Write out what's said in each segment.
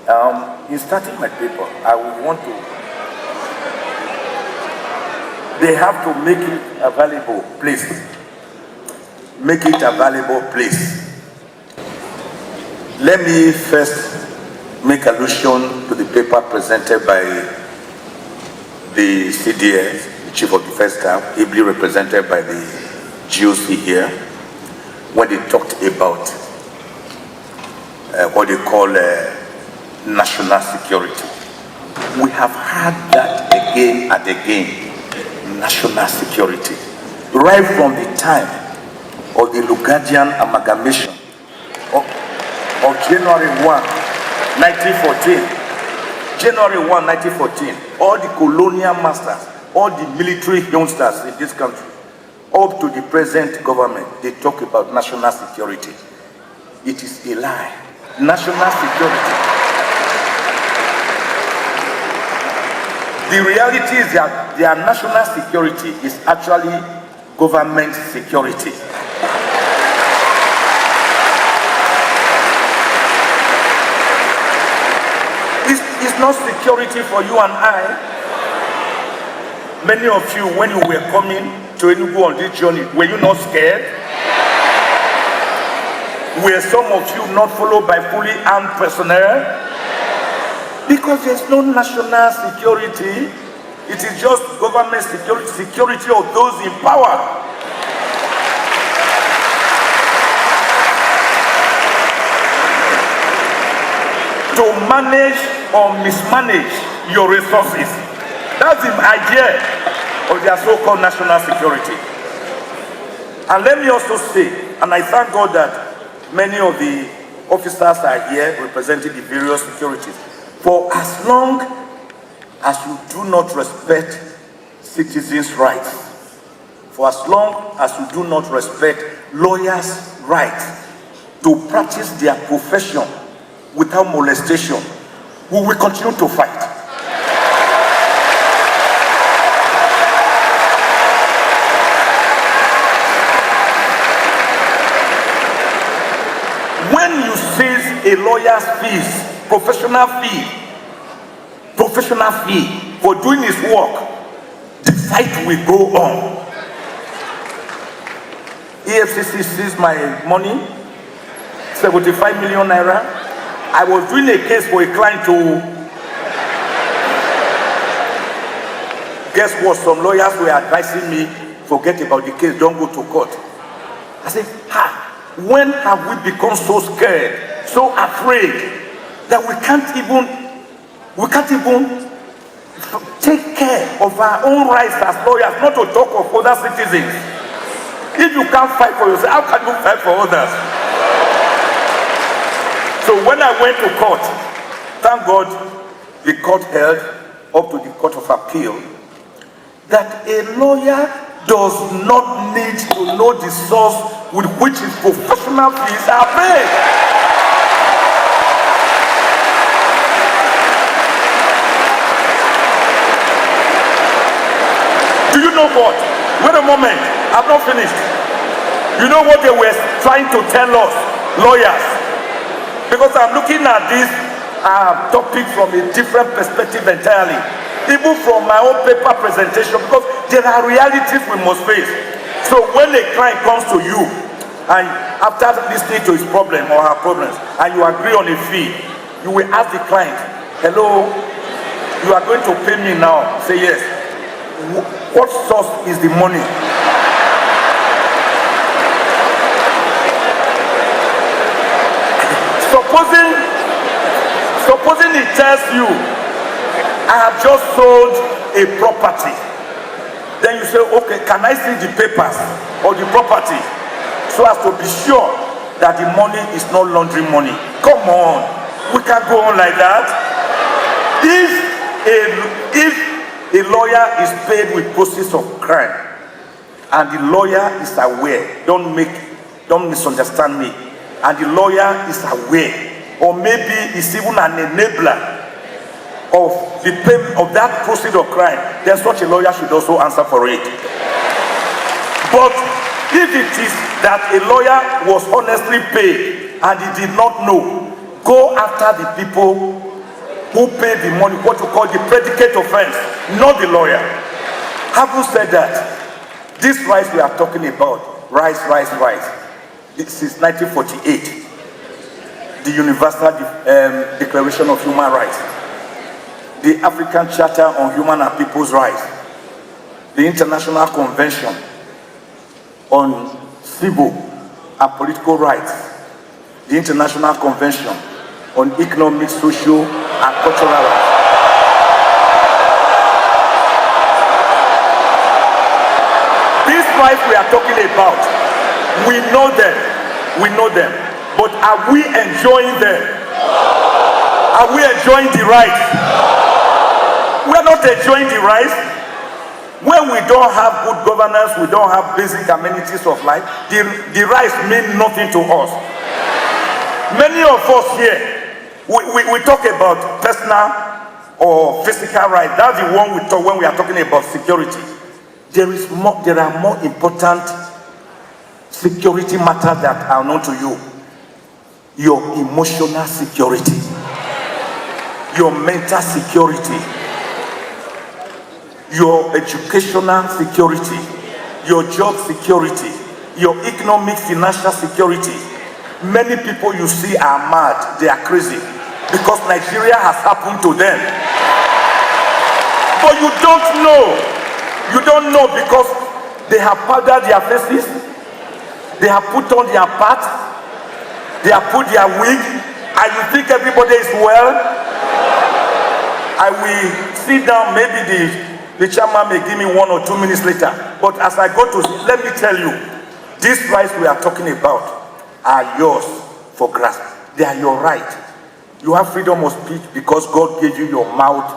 In starting my paper, I would want to, they have to make it a valuable place. Make it a valuable place. Let me first make allusion to the paper presented by the CDS, the Chief of Defense Staff, ably represented by the GOC here, when they talked about what they call national security. We have had that again and again, national security, right from the time of the Lugadian amalgamation of January 1, 1914. January 1, 1914, all the colonial masters, all the military youngsters in this country, up to the present government, they talk about national security. It is a lie. National security. The reality is that their national security is actually government security. It's not security for you and I. Many of you, when you were coming to Enugu on this journey, were you not scared? Were some of you not followed by fully armed personnel? Because there's no national security. It is just government security, security of those in power. To manage or mismanage your resources. That's the idea of their so-called national security. And let me also say, and I thank God that many of the officers are here representing the various securities. For as long as you do not respect citizens' rights, for as long as you do not respect lawyers' rights to practice their profession without molestation, we will continue to fight. When you seize a lawyer's fees, professional fee for doing his work, the fight will go on. EFCC seized my money, 75 million naira. I was doing a case for a client to, guess what, some lawyers were advising me, forget about the case, don't go to court. I said, when have we become so scared, so afraid, that we can't even take care of our own rights as lawyers, not to talk of other citizens? If you can't fight for yourself, how can you fight for others? So when I went to court, thank God the court held up to the Court of Appeal that a lawyer does not need to know the source with which his professional fees are paid. Do you know what? Wait a moment, I'm not finished. You know what they were trying to tell us, lawyers? Because I'm looking at this topic from a different perspective entirely, even from my own paper presentation, because there are realities we must face. So when a client comes to you, and after listening to his problem or her problems, and you agree on a fee, you will ask the client, hello, you are going to pay me now? Say yes. What source is the money? Supposing he tells you, I have just sold a property. Then you say, okay, can I see the papers or the property so as to be sure that the money is not laundering money? Come on, we can't go on like that. If a lawyer is paid with proceeds of crime and the lawyer is aware, don't misunderstand me, and the lawyer is aware, or maybe is even an enabler of the payment of that proceed of crime, then such a lawyer should also answer for it. But if it is that a lawyer was honestly paid and he did not know, go after the people who pay the money, what you call the predicate offense, not the lawyer. Having said that, this rights we are talking about, rights. Since 1948, the Universal Declaration of Human Rights, the African Charter on Human and People's Rights, the International Convention on Civil and Political Rights, the International Convention on Economic, Social, and Cultural Rights. These rights we are talking about, we know them, but are we enjoying them? Are we enjoying the rights? We are not enjoying the rights. When we don't have good governance, we don't have basic amenities of life, the rights mean nothing to us. Many of us here, we talk about personal or physical rights. That's the one we talk when we are talking about security. There are more important security matters that are known to you. Your emotional security, your mental security, your educational security, your job security, your economic financial security. Many people you see are mad, they are crazy, because Nigeria has happened to them. But you don't know because they have powdered their faces, they have put on their part, they have put their wig, and you think everybody is well. I will sit down, maybe the chairman may give me 1 or 2 minutes later. But as I go to, let me tell you, these rights we are talking about are yours for grasp. They are your right. You have freedom of speech because God gave you your mouth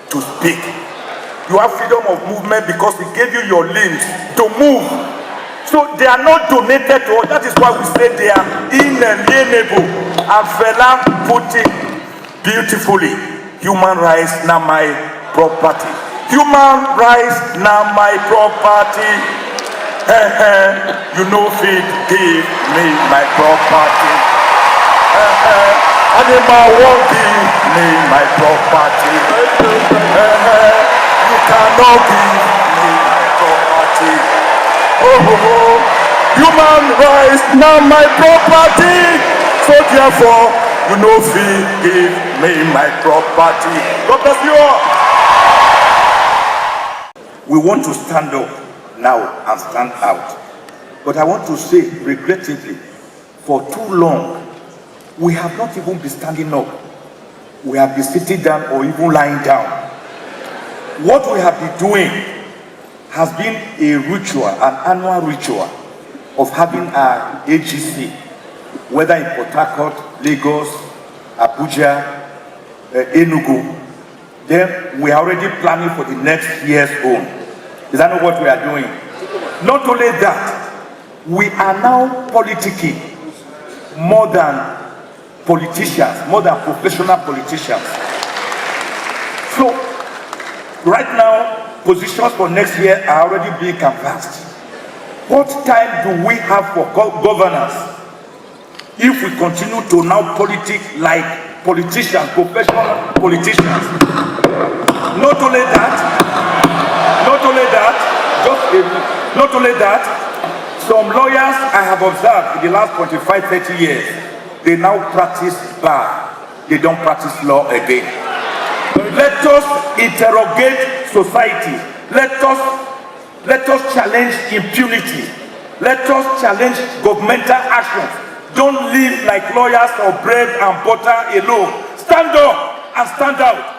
to speak. You have freedom of movement because He gave you your limbs to move. So they are not donated to us. That is why we say they are inalienable. And Fela put it beautifully. Human rights, not my property. Human rights, not my property. You know, feed, give me my property. Animal won't give me my property. You cannot give me my property. Human rights, not my property. So therefore, you know, feed, give me my property. God bless you all. We want to stand up now and stand out. But I want to say, regrettably, for too long, we have not even been standing up. We have been sitting down or even lying down. What we have been doing has been a ritual, an annual ritual of having our AGC, whether in Port Harcourt, Lagos, Abuja, Enugu. Then we are already planning for the next year's own. Is that not what we are doing? Not only that, we are now politicking more than politicians, more than professional politicians. So, right now, positions for next year are already being canvassed. What time do we have for governance if we continue to now politic like politicians, professional politicians? Not only that, some lawyers I have observed in the last 25-30 years, they now practice bar. They don't practice law again. Let us interrogate society. Let us challenge impunity. Let us challenge governmental actions. Don't live like lawyers or bread and butter alone. Stand up and stand out.